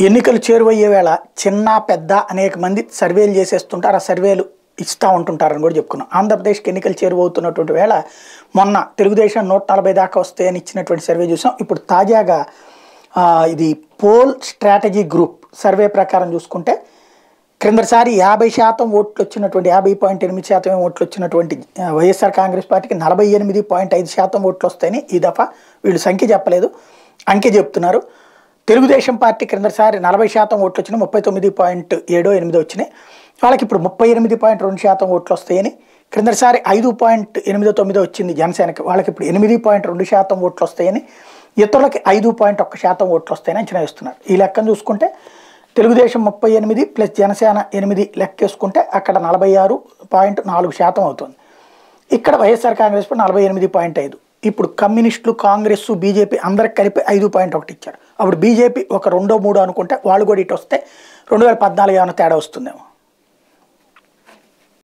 ఎన్నికలు చేరువయ్యే వేళ చిన్న పెద్ద అనేక మంది సర్వేలు చేసేస్తుంటారు. ఆ సర్వేలు ఇస్తూ ఉంటుంటారని కూడా చెప్పుకున్నాం. ఆంధ్రప్రదేశ్కి ఎన్నికలు చేరువవుతున్నటువంటి వేళ మొన్న తెలుగుదేశం 140 దాకా వస్తాయని ఇచ్చినటువంటి సర్వే చూసాం. ఇప్పుడు తాజాగా ఇది పోల్ స్ట్రాటజీ గ్రూప్ సర్వే ప్రకారం చూసుకుంటే క్రిందసారి 50% ఓట్లు వచ్చినటువంటి 50.8% ఓట్లు వచ్చినటువంటి వైఎస్ఆర్ కాంగ్రెస్ పార్టీకి 48.5% ఓట్లు వస్తాయని ఈ దఫా వీళ్ళు సంఖ్య చెప్పలేదు, అంకె చెప్తున్నారు. తెలుగుదేశం పార్టీ క్రిందసారి 40% ఓట్లు వచ్చినాయి, 39.7-8 వచ్చినాయి. వాళ్ళకి ఇప్పుడు 38.2% ఓట్లు వస్తాయని, క్రిందసారి 5.89 వచ్చింది జనసేనకి, వాళ్ళకి ఇప్పుడు 8.2% ఓట్లు వస్తాయని, ఇతరులకి 5.1% ఓట్లు వస్తాయని అంచనా వేస్తున్నారు. ఈ లెక్కను చూసుకుంటే తెలుగుదేశం 38 ప్లస్ జనసేన 8 లెక్కేసుకుంటే అక్కడ 46.4% అవుతుంది. ఇక్కడ వైఎస్ఆర్ కాంగ్రెస్ 48.5. ఇప్పుడు కమ్యూనిస్టులు, కాంగ్రెస్, బీజేపీ అందరికి కలిపి 5.1 ఇచ్చారు. అప్పుడు బీజేపీ ఒక 2-3 అనుకుంటే వాళ్ళు కూడా ఇటు వస్తే 2014 ఏమైనా తేడా వస్తుందేమో.